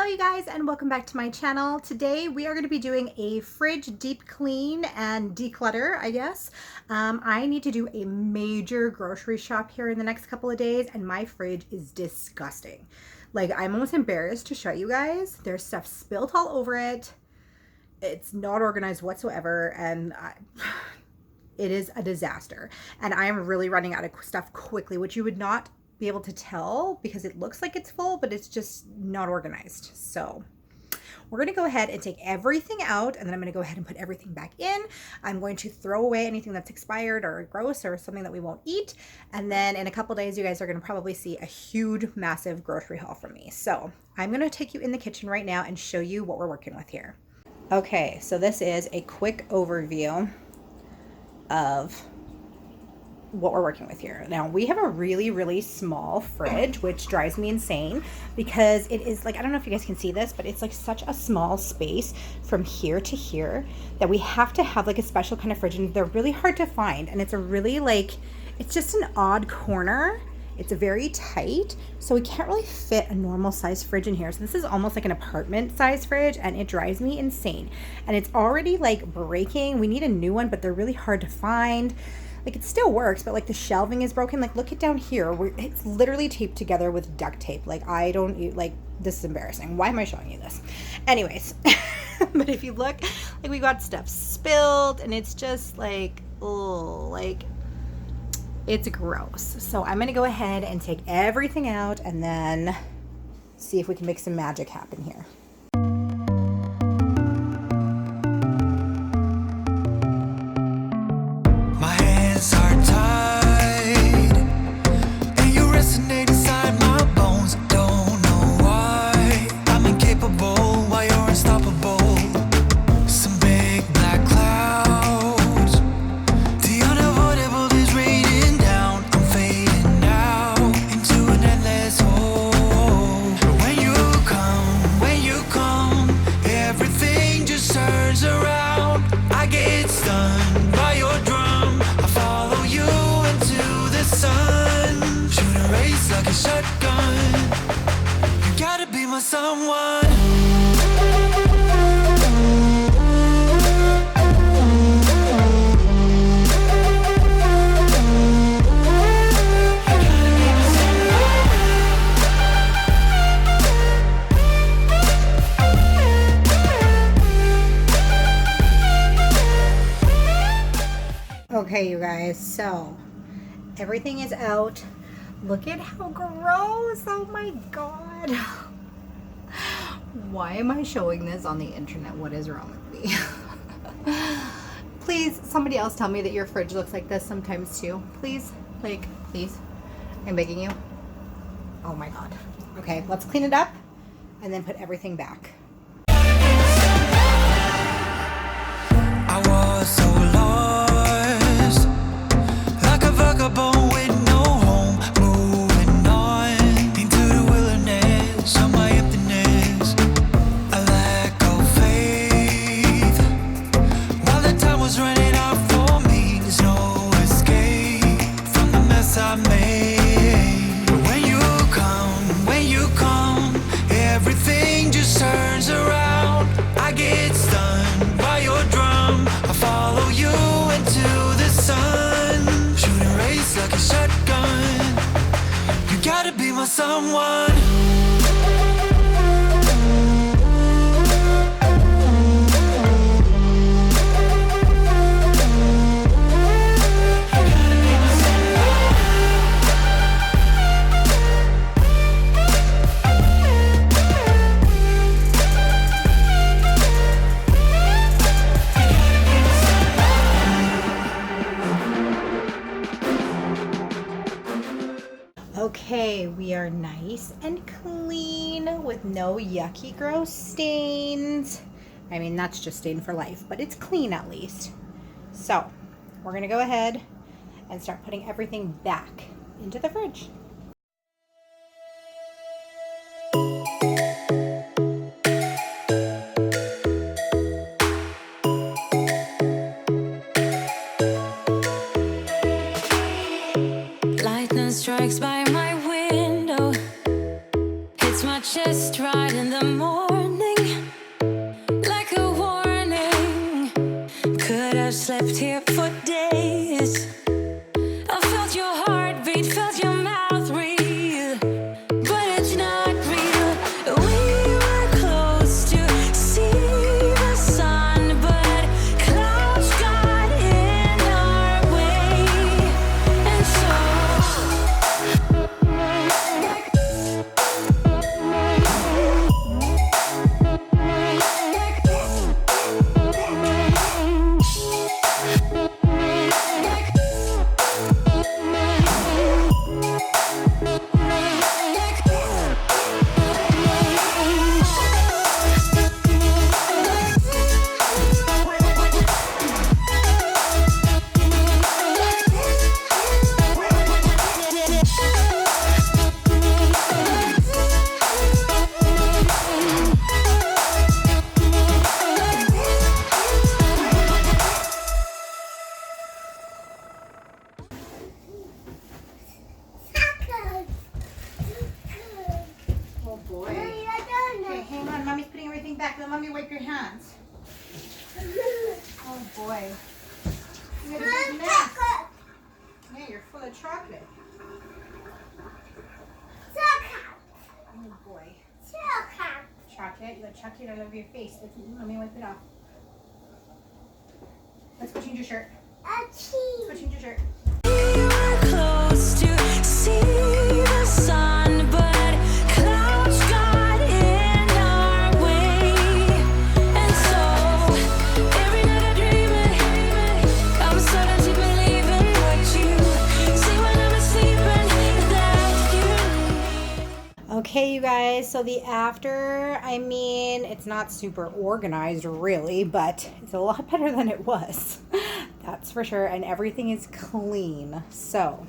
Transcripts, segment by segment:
you guys, and welcome back to my channel. Today we are going to be doing a fridge deep clean and declutter, I guess. I need to do a major grocery shop here in the next couple of days, and my fridge is disgusting. Like, I'm almost embarrassed to show you guys. There's stuff spilled all over it. It's not organized whatsoever, and it is a disaster. And I am really running out of stuff quickly, which you would not be able to tell because it looks like it's full, but it's just not organized. So we're going to go ahead and take everything out, and then I'm going to go ahead and put everything back in. I'm going to throw away anything that's expired or gross or something that we won't eat. And then in a couple days, you guys are going to probably see a huge, massive grocery haul from me. So I'm going to take you in the kitchen right now and show you what we're working with here. Okay, so this is a quick overview of what we're working with here. Now, we have a really, really small fridge, which drives me insane because it is like, I don't know if you guys can see this, but it's like such a small space from here to here that we have to have like a special kind of fridge, and they're really hard to find. And it's a really like, it's just an odd corner. It's very tight, so we can't really fit a normal size fridge in here. So this is almost like an apartment size fridge, and it drives me insane. And it's already like breaking. We need a new one, but they're really hard to find. Like, it still works, but like the shelving is broken. Like, look it down here where it's literally taped together with duct tape. Like, I don't like, this is embarrassing. Why am I showing you this? Anyways, but if you look, like, we got stuff spilled, and it's just like, oh, like, it's gross. So I'm gonna go ahead and take everything out and then see if we can make some magic happen here. Okay, you guys, so everything is out. Look at how gross. Oh my god. Why am I showing this on the internet? What is wrong with me? Please, somebody else tell me that your fridge looks like this sometimes too. Please, like, please. I'm begging you. Oh my god. Okay, let's clean it up and then put everything back. I was so lost, like a vagabond with no home, moving on into the wilderness of my emptiness. A lack of faith, while the time was running out for me. There's no escape from the mess I made. But when you come, everything just turns around. I get stunned by your drum. I follow you into the sun, shooting rays like a shotgun. You gotta be my someone. Okay, we are nice and clean with no yucky, gross stains. I mean, that's just stain for life, but it's clean at least. So, we're gonna go ahead and start putting everything back into the fridge. Lightning strikes by my window, hits my chest right in the morning, like a warning. Could have slept here for days. I felt your heartbeat, felt your mouth breathe, but it's not real. We were close to see the sun, but clouds got in our way, and Oh boy. Okay, hang on. Mommy's putting everything back. Let Mommy wipe your hands. Oh boy. You got a big mess. Yeah, you're full of chocolate. Oh boy. Chocolate. You got chocolate all over your face. Let me wipe it off. Let's go change your shirt. Let's go change your shirt. we were close to see the sun, but clouds got in our way, and so every night I dream it. I'm starting to believe in what you say when I'm asleep, and that you leave. Okay, you guys, so the after, I mean, it's not super organized really, but it's a lot better than it was. That's for sure, and everything is clean. So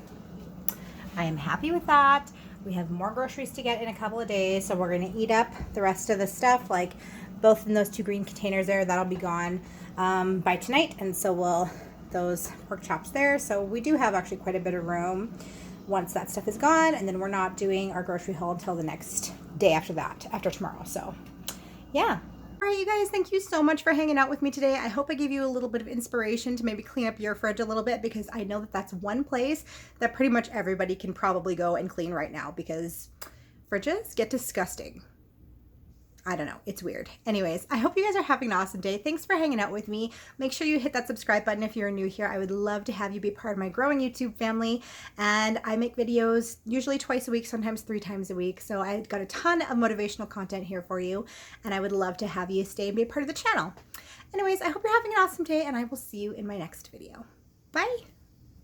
I am happy with that. We have more groceries to get in a couple of days, so we're going to eat up the rest of the stuff, like both in those 2 green containers there. That'll be gone by tonight, and so will those pork chops there. So we do have actually quite a bit of room once that stuff is gone, and then we're not doing our grocery haul until the next day after that, after tomorrow. So yeah. All right, you guys, thank you so much for hanging out with me today. I hope I gave you a little bit of inspiration to maybe clean up your fridge a little bit, because I know that that's one place that pretty much everybody can probably go and clean right now, because fridges get disgusting. I don't know. It's weird. Anyways, I hope you guys are having an awesome day. Thanks for hanging out with me. Make sure you hit that subscribe button if you're new here. I would love to have you be part of my growing YouTube family. And I make videos usually twice a week, sometimes 3 times a week. So I got a ton of motivational content here for you. And I would love to have you stay and be a part of the channel. Anyways, I hope you're having an awesome day, and I will see you in my next video. Bye.